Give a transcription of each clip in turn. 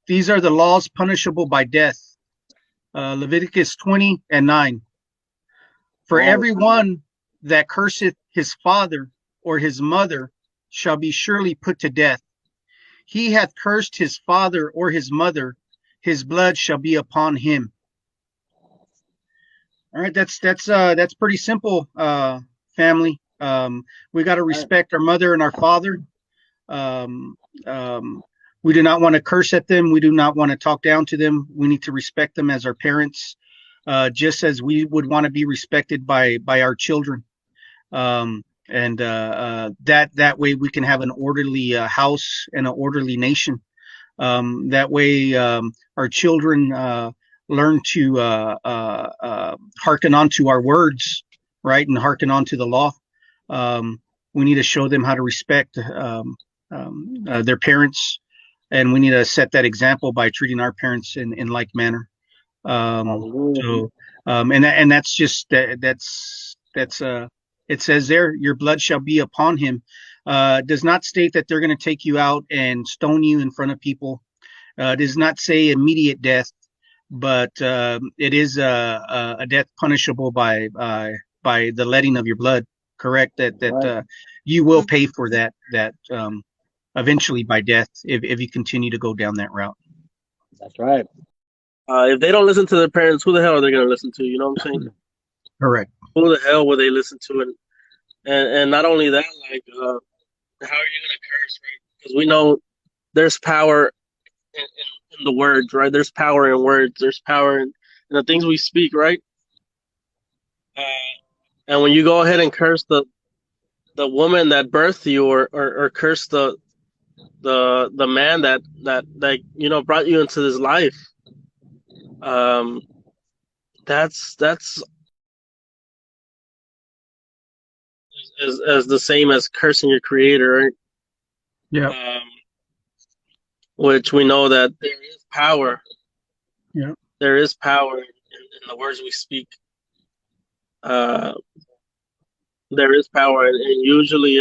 These are the laws punishable by death. Leviticus 20 and 9. For everyone that curseth his father or his mother shall be surely put to death. He hath cursed his father or his mother, his blood shall be upon him. All right, that's pretty simple, family. We got to respect our mother and our father. We do not want to curse at them. We do not want to talk down to them. We need to respect them as our parents, just as we would want to be respected by our children. That way we can have an orderly house and an orderly nation. That way our children learn to hearken onto our words, right, and hearken onto the law. We need to show them how to respect their parents, and we need to set that example by treating our parents in like manner. And that's just it says there, your blood shall be upon him. Does not state that they're going to take you out and stone you in front of people. Does not say immediate death, but it is a death punishable by the letting of your blood. Correct. That you will pay for that eventually by death if you continue to go down that route. That's right. If they don't listen to their parents, who the hell are they going to listen to? You know what I'm saying? Correct. Who the hell will they listen to? And not only that, like, how are you going to curse, right? Because we know there's power in the words, right? There's power in words. There's power in the things we speak, right? And when you go ahead and curse the woman that birthed you, or curse the man that brought you into this life, that's as the same as cursing your creator, right? Yeah. Which we know that there is power. Yeah. There is power in the words we speak. There is power, and usually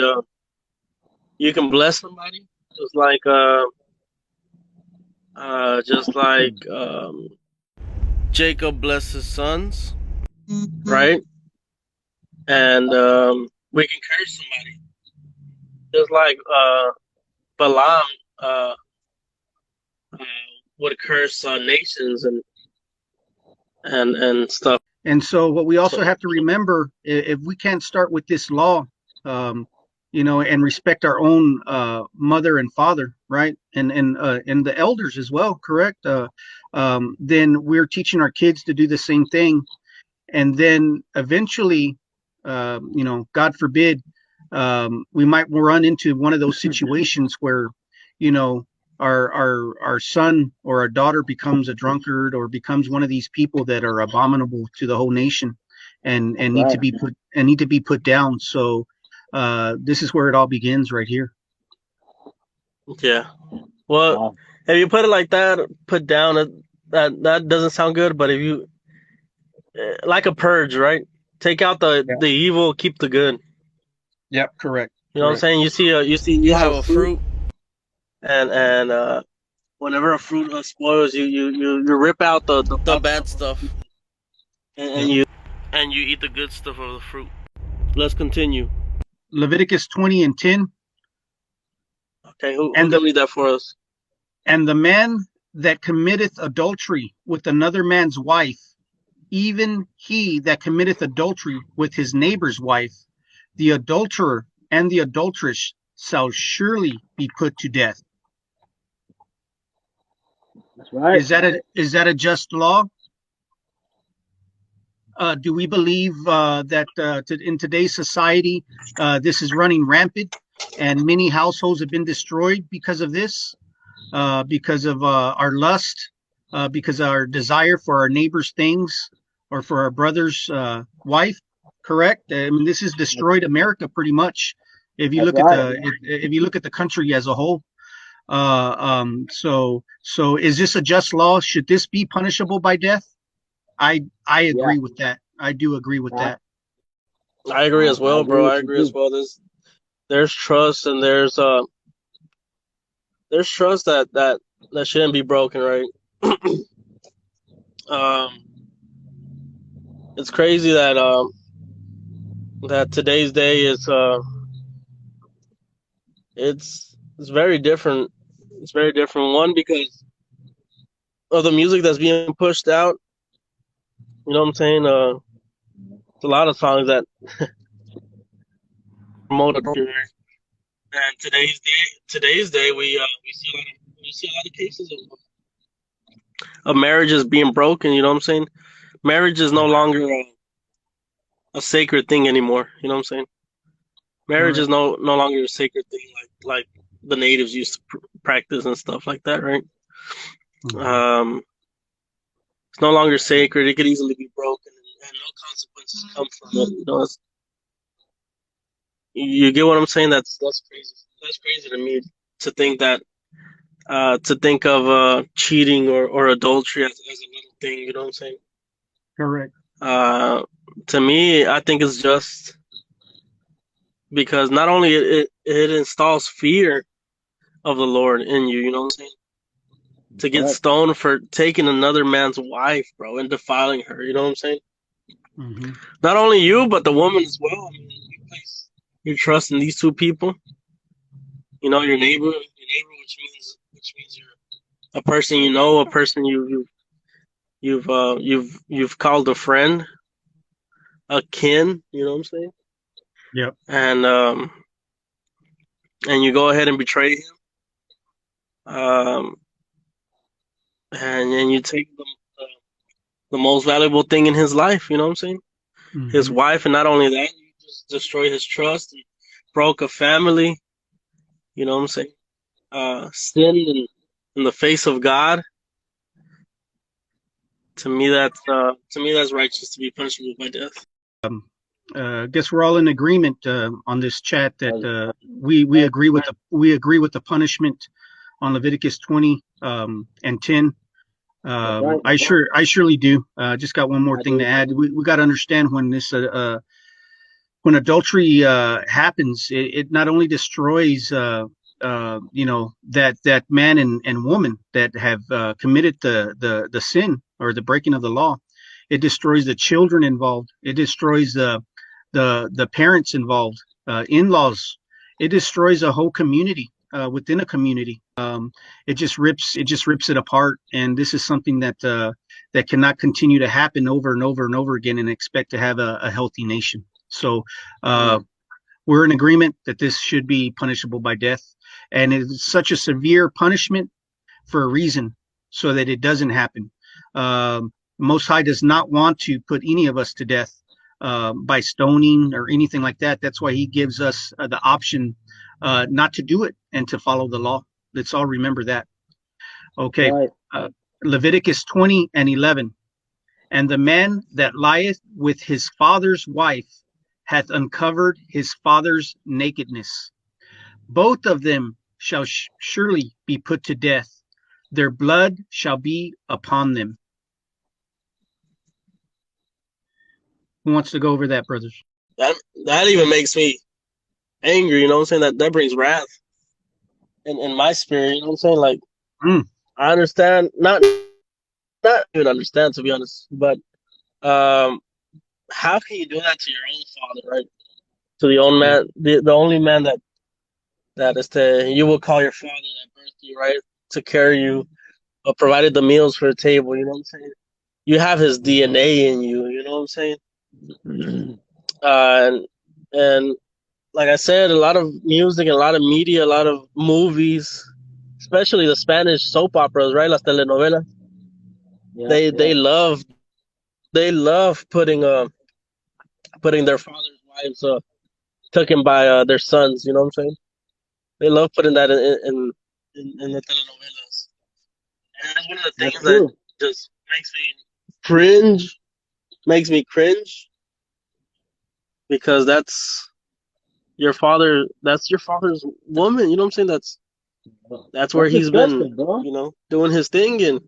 you can bless somebody just like Jacob blessed his sons, right? And we can curse somebody just like Balaam would curse nations and stuff. And so what we also have to remember, if we can't start with this law, and respect our own mother and father, right, and the elders as well, correct, then we're teaching our kids to do the same thing. And then eventually, God forbid, we might run into one of those situations where, our son or our daughter becomes a drunkard or becomes one of these people that are abominable to the whole nation and need to be put down. So this is where it all begins right here. Yeah. Well, if you put it like that, put down, that doesn't sound good. But if you, like a purge, right? Take out the evil, keep the good. Yep, correct. You know what I'm saying? You have a fruit, and whenever a fruit spoils, you rip out the bad stuff, and you eat the good stuff of the fruit. Let's continue. Leviticus 20 and 10. Okay, who can read that for us? And the man that committeth adultery with another man's wife, even he that committeth adultery with his neighbor's wife, the adulterer and the adulteress shall surely be put to death. That's right. Is that a just law? Do we believe that in today's society this is running rampant, and many households have been destroyed because of this, because of our lust, because of our desire for our neighbor's things or for our brother's wife? Correct. I mean, this has destroyed America pretty much. If you look at the country as a whole. So is this a just law? Should this be punishable by death? I agree with that. I do agree with that. I agree as well, bro. I agree as well. There's trust, and there's trust that that shouldn't be broken, right? It's crazy that that today's day is it's very different. It's very different. One, because of the music that's being pushed out. You know what I'm saying? It's a lot of songs that promote adultery. And today's day, we see a lot of cases of marriages being broken. You know what I'm saying? Marriage is no longer a sacred thing anymore. You know what I'm saying? Marriage is Correct. no longer a sacred thing like the natives used to practice and stuff like that, right? Mhm. Um, it's no longer sacred. It could easily be broken, and no consequences come from it. You know, you get what I'm saying? That's crazy. That's crazy to me to think that to think of cheating or adultery as a little thing. You know what I'm saying? Correct. Uh, to me, I think it's just because not only it installs fear of the Lord in you. You know what I'm saying? To get Right. stoned for taking another man's wife, bro, and defiling her. You know what I'm saying? Hmm. Not only you, but the woman as well. I mean, you place your trust in these two people. You know, your neighbor, which means you're a person you know, a person you've called a friend, a kin. You know what I'm saying? Yep. And and you go ahead and betray him. Um, and you take the most valuable thing in his life. You know what I'm saying? His Hmm. wife, and not only that, you just destroy his trust. You broke a family. You know what I'm saying? Sin in the face of God. To me that's righteous to be punishable by death. I guess we're all in agreement on this chat that we Right. agree with the punishment on Leviticus 20 and 10. That's right. I surely do. Just got one more I thing to do. add. We got to understand when adultery happens, it not only destroys that man and woman that have committed the sin or the breaking of the law. It destroys the children involved. It destroys the parents involved, in-laws. It destroys a whole community within a community. It just rips it apart, and this is something that cannot continue to happen over and over and over again and expect to have a healthy nation. So uh, Mm. we're in agreement that this should be punishable by death, and it's such a severe punishment for a reason, so that it doesn't happen. Most High does not want to put any of us to death by stoning or anything like that. That's why He gives us the option not to do it and to follow the law. Let's all remember that. Okay. Right. Uh, Leviticus 20 and 11. And the man that lieth with his father's wife hath uncovered his father's nakedness. Both of them shall surely be put to death. Their blood shall be upon them. Who wants to go over that, brothers? That that even makes me angry. You know what I'm saying? That brings wrath in my spirit. You know what I'm saying? Like Mm, I understand, not even understand to be honest, but um, how can you do that to your own father, right? To the own yeah. man, the only man that is to you will call your father that birthed you, right? To carry you, provided the meals for the table. You know what I'm saying? You have his DNA in you. You know what I'm saying? And and like I said, a lot of music, a lot of media, a lot of movies, especially the Spanish soap operas, right? Las telenovelas. Yeah. They love putting their fathers' wives taken by their sons. You know what I'm saying? They love putting that in the telenovelas, and that's one of the That's things that true. just cringe, makes me cringe because that's your father's woman. You know what I'm saying? That's where That's he's been, disgusting, bro. doing his thing, and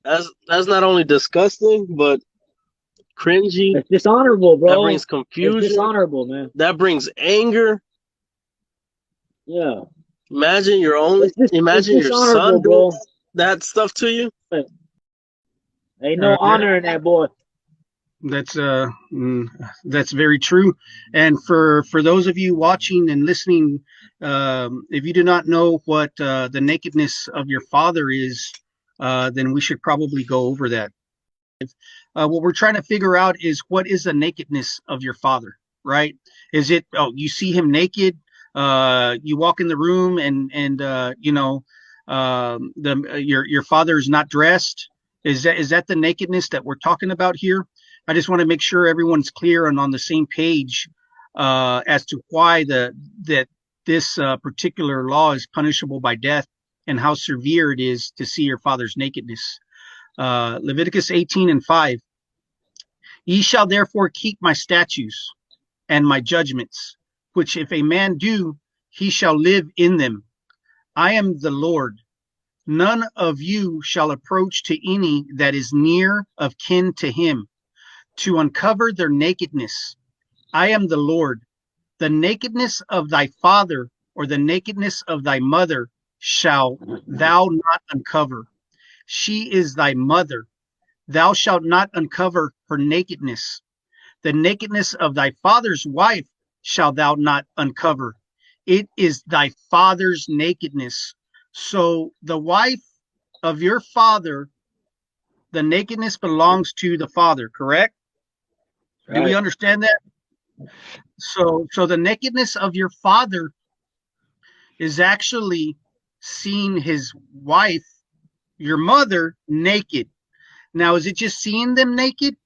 that's not only disgusting but cringy. It's dishonorable, That bro. brings It's confusion. dishonorable, man. That brings anger. Yeah. Imagine It's imagine your dishonorable, son doing bro. that stuff to you. Ain't no Yeah, honor in that, boy. that's that's very true. And for those of you watching and listening, if you do not know what the nakedness of your father is, then we should probably go over that. What we're trying to figure out is what is the nakedness of your father, right? Is it, oh, you see him naked, you walk in the room and you know, your father is not dressed? Is that the nakedness that we're talking about here? I just want to make sure everyone's clear and on the same page as to why that this particular law is punishable by death and how severe it is to see your father's nakedness. Leviticus 18:5. Ye shall therefore keep my statutes and my judgments, which if a man do, he shall live in them. I am the Lord. None of you shall approach to any that is near of kin to him, to uncover their nakedness. I am the Lord. The nakedness of thy father or the nakedness of thy mother shall thou not uncover. She is thy mother. Thou shalt not uncover her nakedness. The nakedness of thy father's wife shalt thou not uncover. It is thy father's nakedness. So the wife of your father, the nakedness belongs to the father, correct? Do we Right. understand that? So the nakedness of your father is actually seeing his wife, your mother, naked. Now, is it just seeing them naked?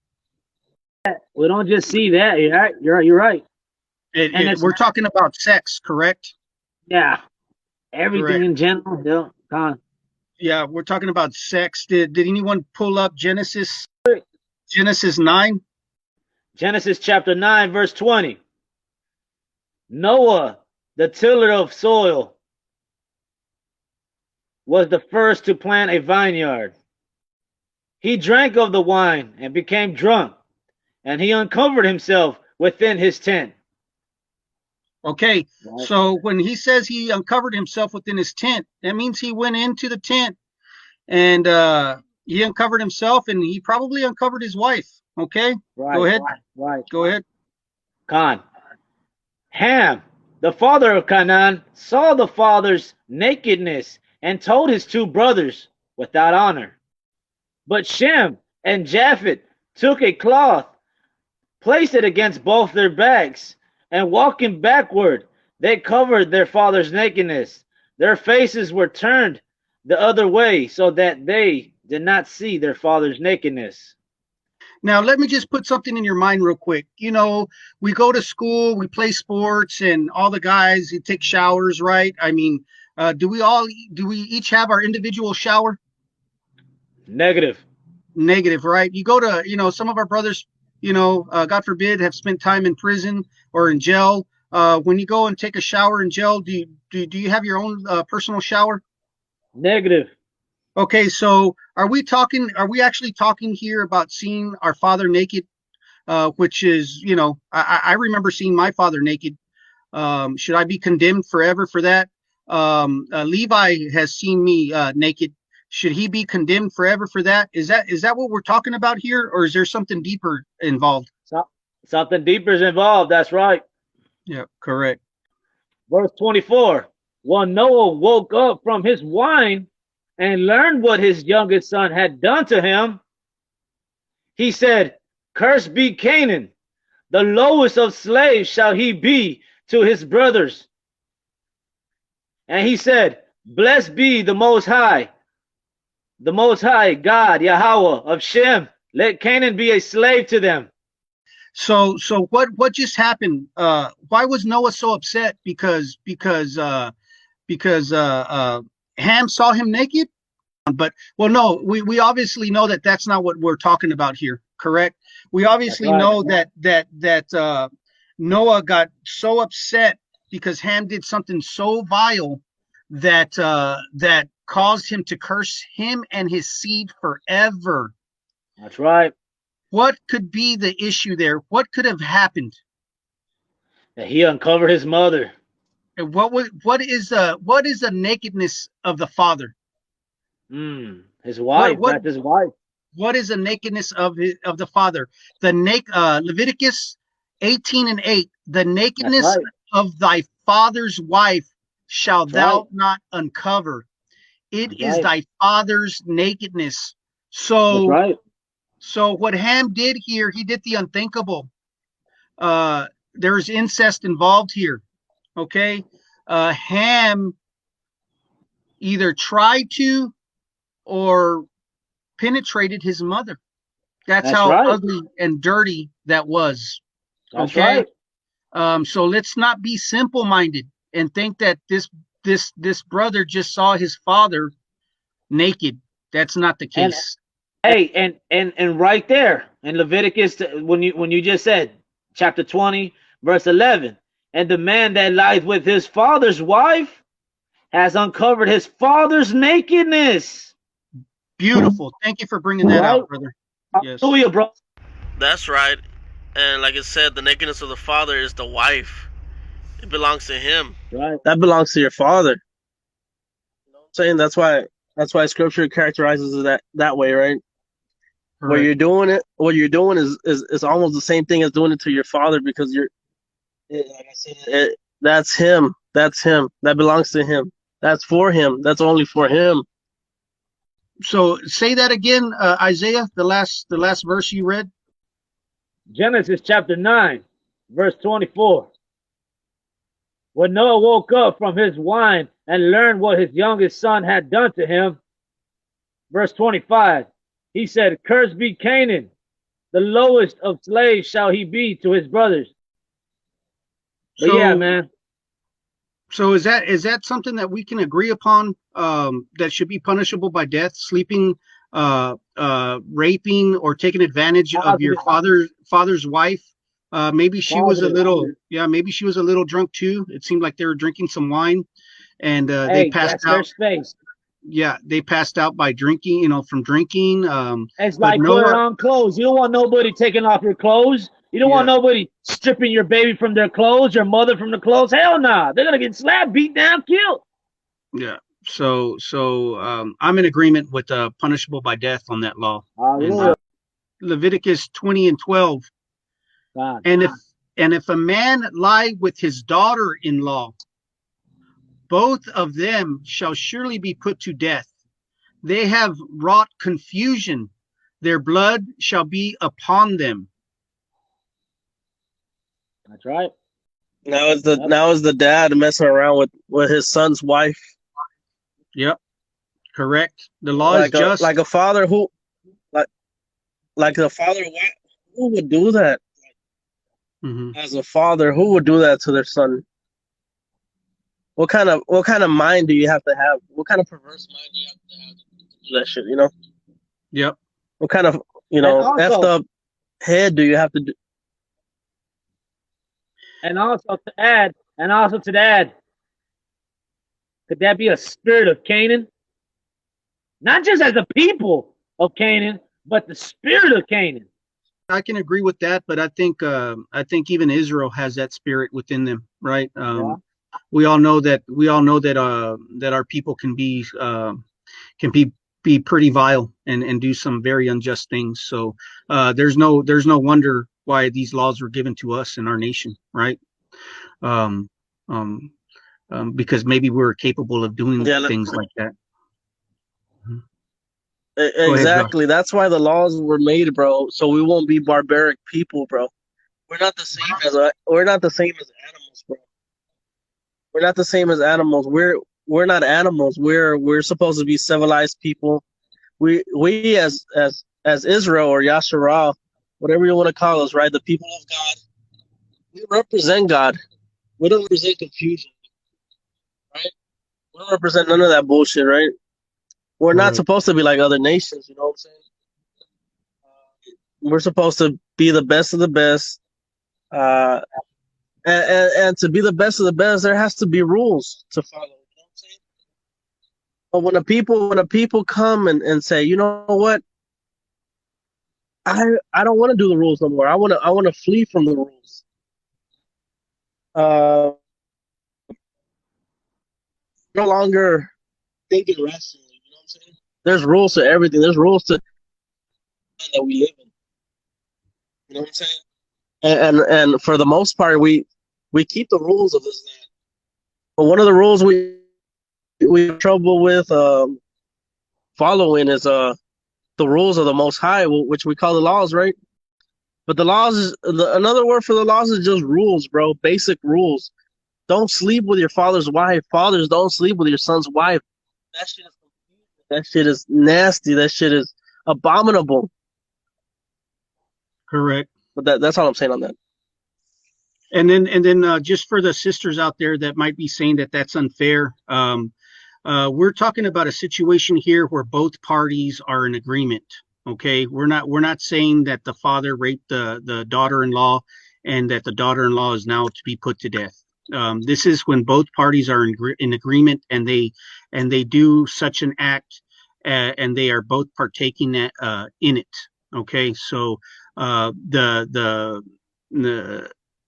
We don't just see that. You're right. You're right. And it's We're talking about sex, correct? yeah, everything Correct. in general. Yeah, Yeah, we're talking about sex. Did anyone pull up Genesis 9? Genesis chapter 9, verse 20. Noah, the tiller of soil, was the first to plant a vineyard. He drank of the wine and became drunk, and he uncovered himself within his tent. Okay, Right. so when he says he uncovered himself within his tent, that means he went into the tent and he uncovered himself and he probably uncovered his wife. Okay, go Right. ahead. Right. Go ahead. Khan. Ham, the father of Canaan, saw the father's nakedness and told his two brothers without honor. But Shem and Japheth took a cloth, placed it against both their backs, and walking backward, they covered their father's nakedness. Their faces were turned the other way so that they did not see their father's nakedness. Now, let me just put something in your mind real quick. You know, we go to school, we play sports, and all the guys you take showers, right? I mean, do we each have our individual shower? Negative. Negative, right? You go to, some of our brothers, God forbid, have spent time in prison or in jail. When you go and take a shower in jail, do you have your own personal shower? Negative. Okay, so are we actually talking here about seeing our father naked? Which is, I remember seeing my father naked. Should I be condemned forever for that? Levi has seen me naked. Should he be condemned forever for that? Is that what we're talking about here, or is there something deeper involved? So, something deeper is involved. That's right. Yeah, correct. Verse 24. When Noah woke up from his wine and learned what his youngest son had done to him, he said, Cursed be Canaan, the lowest of slaves shall he be to his brothers. And he said, Blessed be the Most High God, Yahweh of Shem. Let Canaan be a slave to them. So what just happened? Why was Noah so upset? Because Ham saw him naked? But well, no, we obviously know that that's not what we're talking about here, correct? We That's obviously right. know that Noah got so upset because Ham did something so vile that caused him to curse him and his seed forever. That's right. What could be the issue there? What could have happened? That he uncovered his mother. what is the nakedness of the father? His wife. What That's his wife. what is the nakedness of the father? Leviticus 18:8. The That's nakedness right. of thy father's wife shall That's right. thou not uncover. It That's is right. thy father's nakedness. That's So right. what Ham did here, he did the unthinkable. There's incest involved here. Okay. Ham either tried to or penetrated his mother. That's That's how right. ugly and dirty that was. That's Okay. right. So let's not be simple minded and think that this brother just saw his father naked. That's not the And case. hey, and right there in Leviticus, when you just said chapter 20, verse 11, and the man that lies with his father's wife has uncovered his father's nakedness. Beautiful. Thank you for bringing that Right? out, brother. Yes. Hallelujah, bro. That's right. And like I said, the nakedness of the father is the wife. It belongs to him. Right. That belongs to your father. You know what I'm saying? That's why scripture characterizes it that way, right? Correct. What you're doing is almost the same thing as doing it to your father, because like I said, that's him. That's him. That belongs to him. That's for him. That's only for him. So say that again, Isaiah, the last verse you read. Genesis chapter 9, verse 24. When Noah woke up from his wine and learned what his youngest son had done to him, verse 25, he said, "Cursed be Canaan, the lowest of slaves shall he be to his brothers." But yeah, So man. so is that something that we can agree upon, that should be punishable by death? Sleeping, raping, or taking advantage of your Positive. father's wife. Maybe she was a Positive. little, yeah, maybe she was a little drunk too. It seemed like they were drinking some wine, and they Hey, passed that's their out. space. Yeah, they passed out by drinking, from drinking. It's But like putting Noah, on clothes. You don't want nobody taking off your clothes. You don't want yeah, nobody stripping your baby from their clothes, your mother from the clothes. Hell nah. They're gonna get slapped, beat down, killed. yeah. So I'm in agreement with punishable by death on that law. And Hallelujah. Leviticus 20:12. God. And if a man lie with his daughter-in-law, both of them shall surely be put to death. They have wrought confusion. Their blood shall be upon them. That's right. Yep. Now is the dad messing around with his son's wife, Yep, correct. The law is like just. a father like like the father. Who would do that Mhm. as a father? Who would do that to their son? What kind of mind do you have to have? What kind of perverse mind do you have to do that shit? Yep. What kind of And effed also, up head do you have to do? and also to add, could that be a spirit of Canaan? Not just as a people of Canaan, but the spirit of Canaan. I can agree with that, but I think even Israel has that spirit within them, right? Yeah. We all know that our people can be pretty vile and do some very unjust things. So there's no wonder why these laws were given to us in our nation, right? Um, um, because maybe we're capable of doing Yeah, things like that. Go ahead, Josh. exactly. That's why the laws were made, bro. So we won't be barbaric people, bro. We're not the same as animals, bro. We're not the same as animals. We're not animals. We're supposed to be civilized people. We as Israel or Yasharal, whatever you want to call us, right? The people of God. We represent God. We don't represent confusion, right? We don't represent none of that bullshit, right? We're not Right. supposed to be like other nations, you know what I'm saying? We're supposed to be the best of the best. Uh, and to be the best of the best, there has to be rules to follow. You know what I'm saying? But when a people come and say, you know what, I don't want to do the rules no more. I want to flee from the rules. Uh, no longer thinking rationally. You know what I'm saying? There's rules to everything. There's rules to that we live in. You know what I'm saying? And for the most part, we keep the rules of this land. But one of the rules we have trouble with following is the rules of the Most High, which we call the laws, right? But the laws is another word for the laws is just rules, bro. Basic rules. Don't sleep with your father's wife. Fathers, don't sleep with your son's wife. That shit is confusing. That shit is nasty. That shit is abominable. Correct. But that's all I'm saying on that. And then just for the sisters out there that might be saying that that's unfair, we're talking about a situation here where both parties are in agreement. Okay, we're not saying that the father raped the daughter-in-law and that the daughter-in-law is now to be put to death. This is when both parties are in agreement and they do such an act and they are both partaking in it. Okay, so the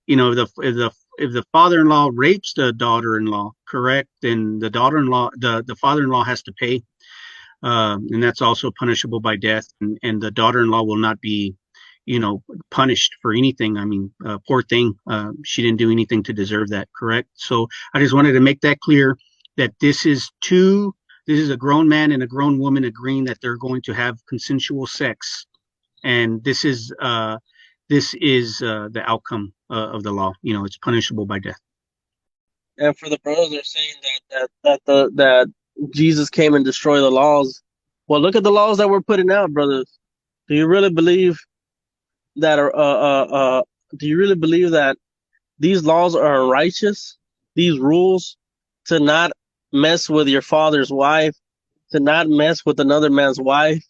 you know, if the father-in-law rapes the daughter-in-law, correct, then the daughter-in-law, the father-in-law has to pay, and that's also punishable by death. And the daughter-in-law will not be, you know, punished for anything. I mean, poor thing, she didn't do anything to deserve that, correct? So I just wanted to make that clear that this is a grown man and a grown woman agreeing that they're going to have consensual sex, and this is the outcome of the law. You know, it's punishable by death. And for the brothers, they're saying that Jesus came and destroyed the laws. Well, look at the laws that we're putting out, brothers. Do you really believe that? Do you really believe that these laws are righteous? These rules to not mess with your father's wife, to not mess with another man's wife,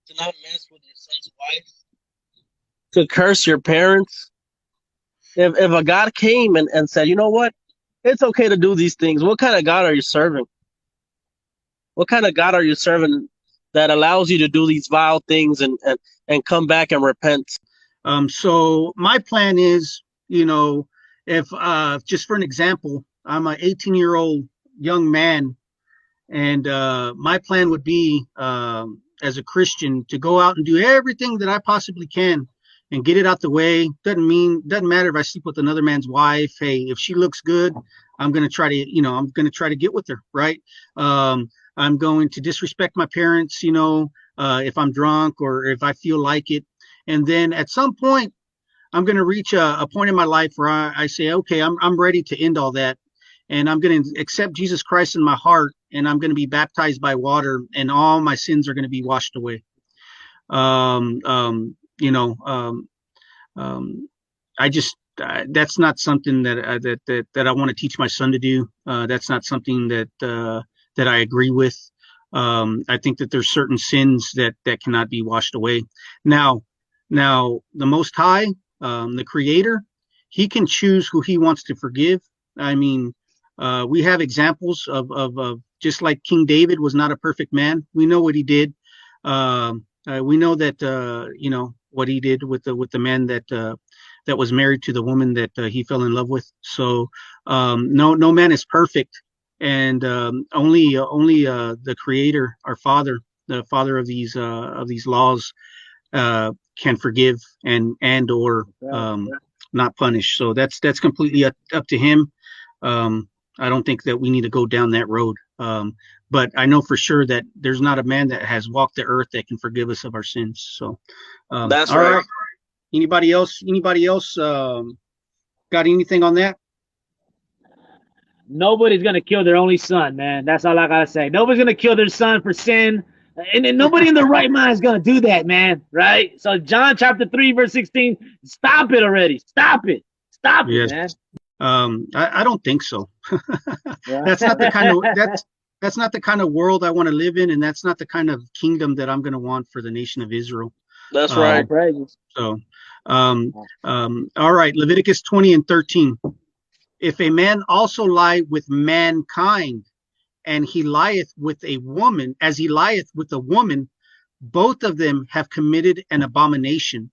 to not mess with your son's wife, to curse your parents. If a God came and said, you know what, it's okay to do these things, what kind of God are you serving? What kind of God are you serving that allows you to do these vile things and come back and repent? So my plan is, you know, if just for an example, I'm an 18-year-old young man, and my plan would be, as a Christian, to go out and do everything that I possibly can and get it out the way. Doesn't matter if I sleep with another man's wife. Hey, if she looks good, I'm gonna try to get with her, right? I'm going to disrespect my parents, you know, if I'm drunk or if I feel like it. And then at some point, I'm gonna reach a point in my life where I say, okay, I'm ready to end all that, and I'm gonna accept Jesus Christ in my heart, and I'm gonna be baptized by water, and all my sins are gonna be washed away. You know, that's not something that I want to teach my son to do. That's not something that I agree with. I think that there's certain sins that cannot be washed away. Now the Most High, the Creator, He can choose who He wants to forgive. I mean, we have examples of just like King David was not a perfect man. We know what he did. We know that you know what he did with the man that was married to the woman that he fell in love with. So no man is perfect, and only the Creator, our Father, the Father of these laws, can forgive and or not punish. So that's completely up to Him. I don't think that we need to go down that road. But I know for sure that there's not a man that has walked the earth that can forgive us of our sins. So that's right. Right. Anybody else got anything on that? Nobody's gonna kill their only son, man. That's all I gotta say. Nobody's gonna kill their son for sin, and nobody in their right mind is gonna do that, man. Right? So John chapter 3 verse 16. Stop it already. Stop it. Stop it, man. I don't think so. Yeah. That's not the kind of world I want to live in, and that's not the kind of kingdom that I'm going to want for the nation of Israel. That's right. So, all right, Leviticus 20 and 13. If a man also lie with mankind, and he lieth with a woman, as he lieth with a woman, both of them have committed an abomination.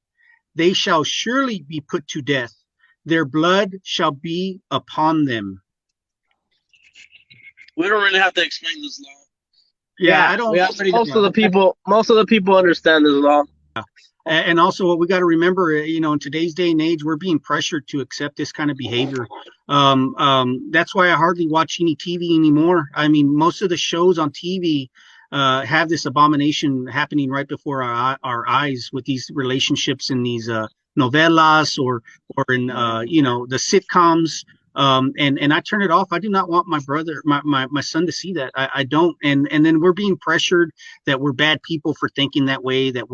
They shall surely be put to death. Their blood shall be upon them. We don't really have to explain this law. Yeah, I don't. Most of the people understand this law. And also, what we got to remember, in today's day and age, we're being pressured to accept this kind of behavior. That's why I hardly watch any TV anymore. I mean, most of the shows on TV have this abomination happening right before our eyes with these relationships in these novelas or in the sitcoms. And I turn it off. I do not want my son to see that. I don't. And then we're being pressured that we're bad people for thinking that way, that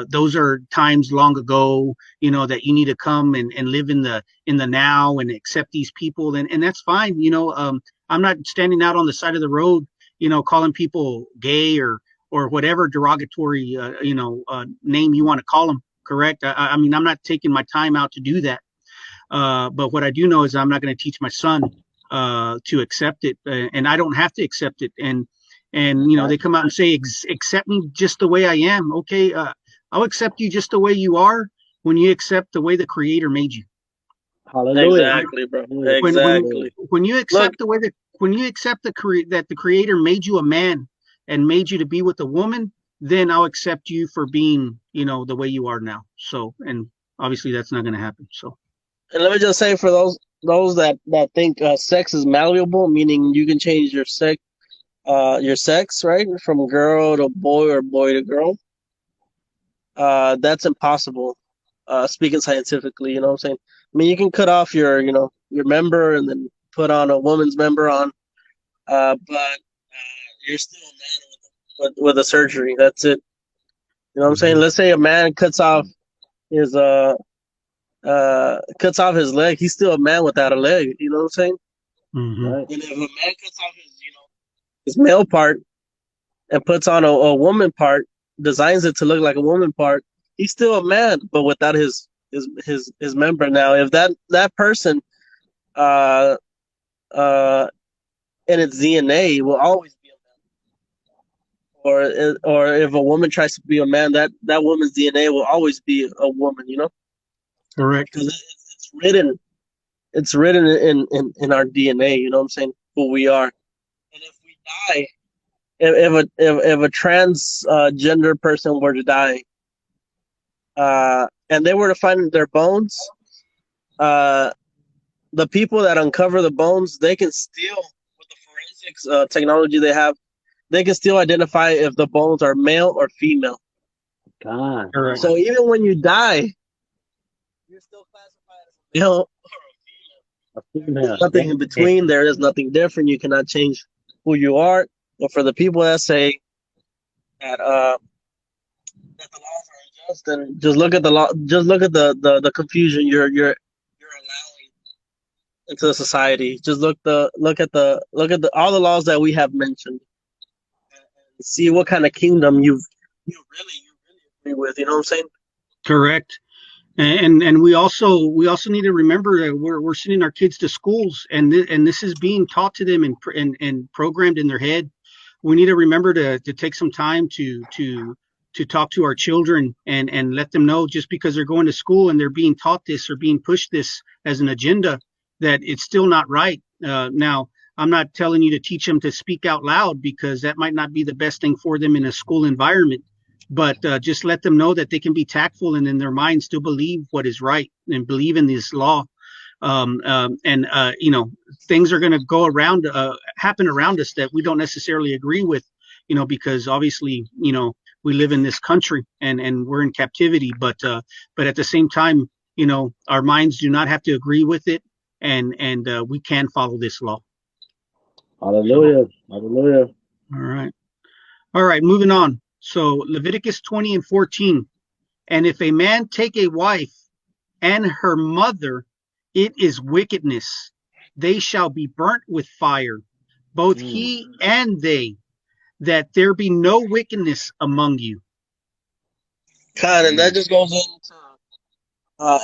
those are times long ago, that you need to come and live in the now and accept these people. And that's fine. I'm not standing out on the side of the road, calling people gay or whatever derogatory, name you want to call them. Correct. I mean, I'm not taking my time out to do that. But what I do know is I'm not going to teach my son to accept it, and I don't have to accept it. And they come out and say, accept me just the way I am. Okay, I'll accept you just the way you are when you accept the way the Creator made you. Hallelujah. Exactly, bro. Exactly. When you accept that the Creator made you a man and made you to be with a woman, then I'll accept you for being, the way you are now. So, and obviously that's not going to happen. So. And let me just say, for those that think sex is malleable, meaning you can change your sex, right, from girl to boy or boy to girl, that's impossible. Speaking scientifically, you know what I'm saying? I mean, you can cut off your member and then put on a woman's member on, but you're still a man with a surgery. That's it. You know what I'm saying? Let's say a man cuts off his his leg, he's still a man without a leg. You know what I'm saying? Mm-hmm. Right. And if a man cuts off his male part and puts on a woman part, designs it to look like a woman part, he's still a man, but without his member. Now, if that person, in its DNA, will always be a man, or if a woman tries to be a man, that woman's DNA will always be a woman. Correct. Because it's written in our DNA. You know what I'm saying? Who we are. And if we die, if a transgender person were to die, and they were to find their bones, the people that uncover the bones, they can still, with the forensics technology they have, they can still identify if the bones are male or female. God. Correct. So even when you die, you're still classified as a male or a female. There's nothing in between. There is nothing different. You cannot change who you are. But for the people that say that the laws are unjust, then just look at the law. Just look at the confusion you're allowing into the society. Just look at all the laws that we have mentioned, and see what kind of kingdom you really agree with. You know what I'm saying? Correct. And we also need to remember that we're sending our kids to schools, and this is being taught to them and programmed in their head. We need to remember to take some time to talk to our children and let them know, just because they're going to school and they're being taught this or being pushed this as an agenda, that it's still not right. Now, I'm not telling you to teach them to speak out loud, because that might not be the best thing for them in a school environment. But just let them know that they can be tactful and in their mind still believe what is right and believe in this law. Things are going to go around, happen around us that we don't necessarily agree with, because obviously, we live in this country and we're in captivity. But at the same time, our minds do not have to agree with it, and we can follow this law. Hallelujah. Hallelujah. All right. Moving on. So Leviticus 20 and 14. And if a man take a wife and her mother, it is wickedness. They shall be burnt with fire, both he and they, that there be no wickedness among you. God, and that just goes into,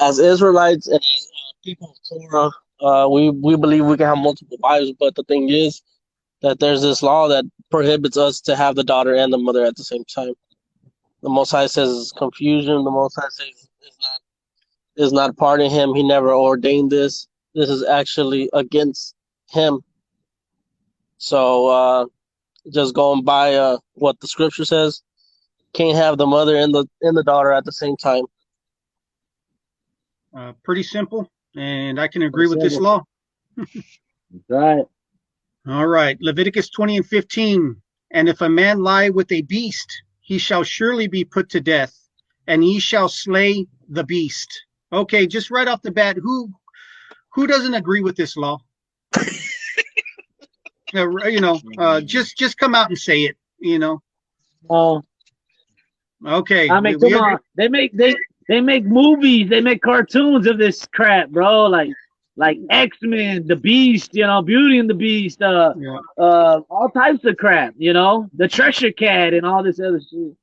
as Israelites and as people of Torah, we believe we can have multiple wives, but the thing is that there's this law that prohibits us to have the daughter and the mother at the same time. The Most High says it's confusion. The Most High says is not part of him. He never ordained this. This is actually against him. So just going by what the scripture says, can't have the mother and the daughter at the same time. Pretty simple, and I can agree with this law. That's right. All right, Leviticus 20 and 15. And if a man lie with a beast, he shall surely be put to death, and ye shall slay the beast. Okay, just right off the bat, who doesn't agree with this law? Just come out and say it. Oh, Okay. I mean, come on. They make movies, they make cartoons of this crap, bro. Like X-Men, the Beast, Beauty and the Beast, all types of crap, the Treasure Cat and all this other shit.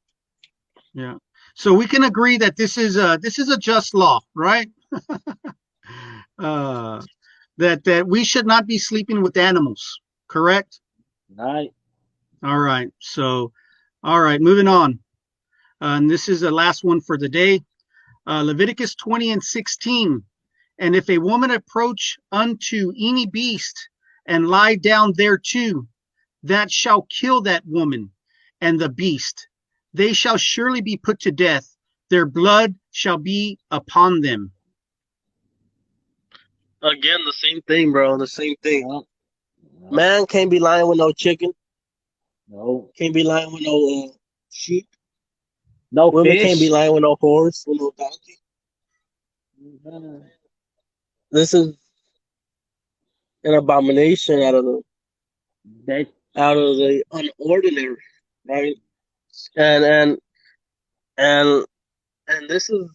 Yeah. So we can agree that this is a just law, right? That we should not be sleeping with animals, correct? Right. All right. So, all right, moving on. And this is the last one for the day. Leviticus 20 and 16. And if a woman approach unto any beast and lie down thereto, that shall kill that woman and the beast. They shall surely be put to death. Their blood shall be upon them. Again, the same thing, bro. The same thing. No. Man can't be lying with no chicken. No. Can't be lying with no sheep. No Women fish. can't be lying with no horse, with no donkey. Mm-hmm. This is an abomination out of the unordinary, right? And this is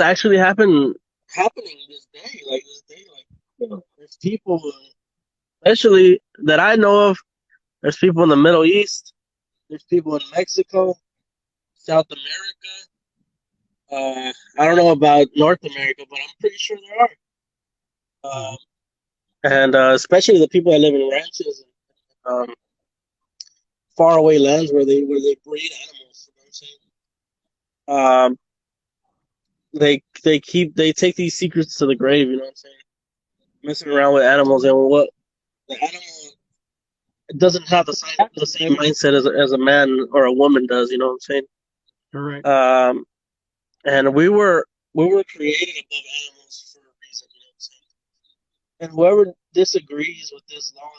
actually happening this day. Like this day, there's people, especially that I know of. There's people in the Middle East. There's people in Mexico, South America. I don't know about North America, but I'm pretty sure there are. And especially the people that live in ranches and faraway lands where they breed animals. You know what I'm saying? They take these secrets to the grave. You know what I'm saying? Messing around with animals, and what the animal doesn't have the same mindset as a man or a woman does. You know what I'm saying? Correct. And we were created above animals for a reason. You know what I'm saying? And whoever disagrees with this law,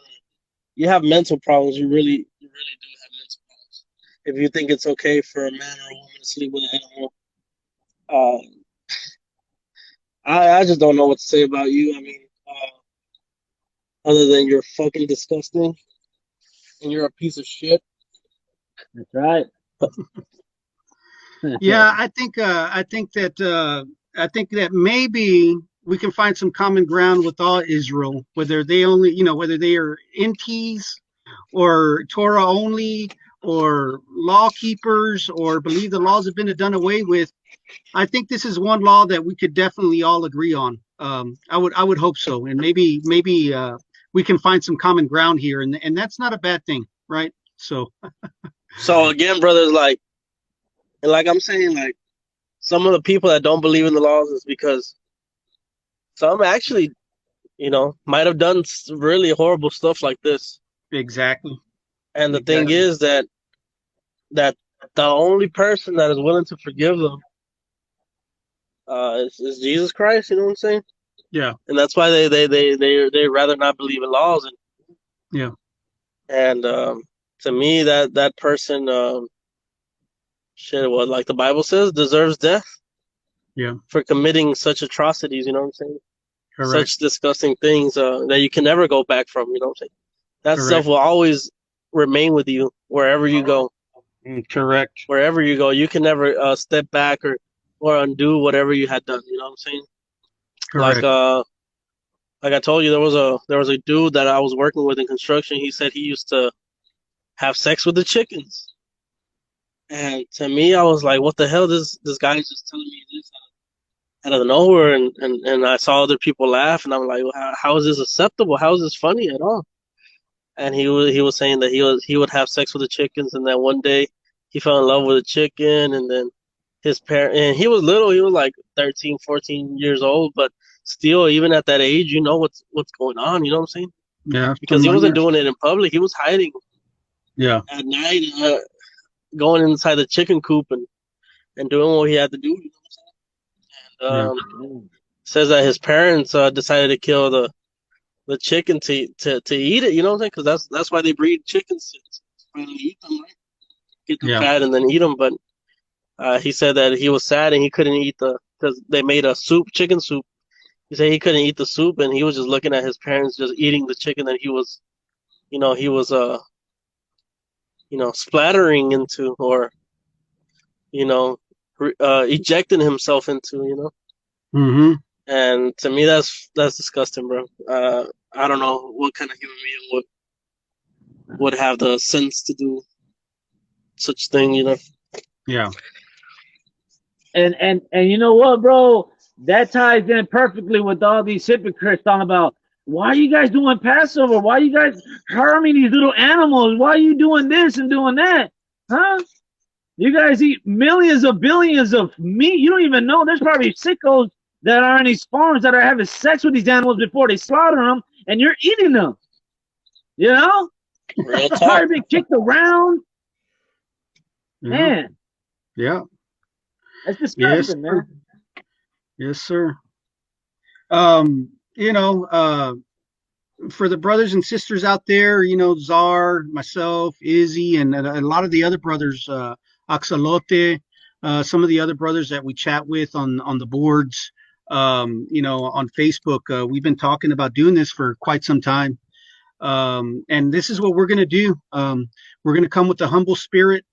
you have mental problems. You really do have mental problems. If you think it's okay for a man or a woman to sleep with an animal, I just don't know what to say about you. I mean, other than you're fucking disgusting and you're a piece of shit. That's right. Yeah, I think that maybe we can find some common ground with all Israel, whether they are NTs or Torah only or law keepers or believe the laws have been done away with. I think this is one law that we could definitely all agree on. I would hope so, and maybe we can find some common ground here, and that's not a bad thing, right? So again, brothers, like I'm saying, like some of the people that don't believe in the laws is because some actually, might have done really horrible stuff like this. Exactly. And the thing is that the only person that is willing to forgive them is Jesus Christ. You know what I'm saying? Yeah. And that's why they rather not believe in laws. And yeah. And to me, that person, what like the Bible says, deserves death. Yeah. For committing such atrocities. You know what I'm saying? Correct. Such disgusting things that you can never go back from. You know what I'm saying? That Correct. stuff will always remain with you wherever you go. Correct. Wherever you go, you can never step back or undo whatever you had done. You know what I'm saying? Correct. Like I told you, there was a dude that I was working with in construction. He said he used to have sex with the chickens, and to me, I was like, "What the hell? This guy is just telling me this out of nowhere," and I saw other people laugh, and I'm like, well, "How is this acceptable? How is this funny at all?" And he was saying that he would have sex with the chickens, and then one day he fell in love with a chicken, and then his parent, and he was little, he was like 13, 14 years old, but still, even at that age, you know what's going on, you know what I'm saying? Yeah. because he wasn't doing it in public. He was hiding Yeah. at night, going inside the chicken coop and doing what he had to do. You know what I'm saying? And says that his parents decided to kill the chicken to eat it. You know what I'm saying? Because that's why they breed chickens, to finally eat them, right? Get them fat and then eat them. But he said that he was sad and he couldn't eat because they made a soup, chicken soup. He said he couldn't eat the soup and he was just looking at his parents just eating the chicken that he was splattering into, or ejecting himself into. Mm-hmm. And to me, that's disgusting, bro. I don't know what kind of human being would have the sense to do such thing, Yeah. And you know what, bro? That ties in perfectly with all these hypocrites talking about, why are you guys doing Passover? Why are you guys harming these little animals? Why are you doing this and doing that? Huh? You guys eat millions of billions of meat. You don't even know. There's probably sickos that are in these farms that are having sex with these animals before they slaughter them, and you're eating them. You know? Real talk. Probably being kicked around. Man. Yeah. That's disgusting, man. Yes, sir. For the brothers and sisters out there, Czar, myself, Izzy, and a lot of the other brothers, Axolote, some of the other brothers that we chat with on the boards, on Facebook, we've been talking about doing this for quite some time. And this is what we're going to do. We're going to come with a humble spirit,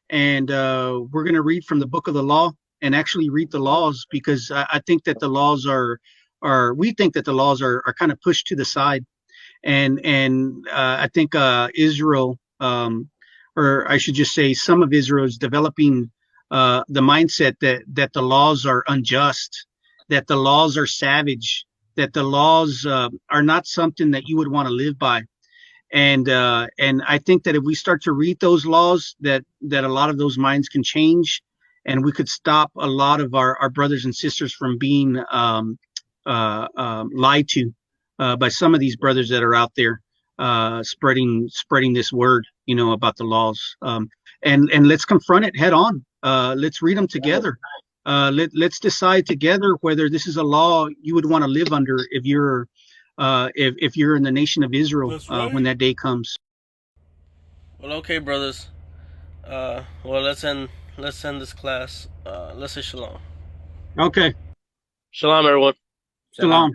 and we're going to read from the book of the law and actually read the laws, because I think that the laws we think that the laws are kind of pushed to the side. And I think Israel, or I should just say some of Israel, is developing the mindset that the laws are unjust, that the laws are savage, that the laws are not something that you would want to live by. And I think that if we start to read those laws, that a lot of those minds can change, and we could stop a lot of our brothers and sisters from being lied to by some of these brothers that are out there spreading this word, about the laws. And let's confront it head on. Let's read them together. Let's decide together whether this is a law you would want to live under if you're in the nation of Israel when that day comes. Well, okay, brothers. Let's end this class. Let's say shalom. Okay. Shalom, everyone. Shalom.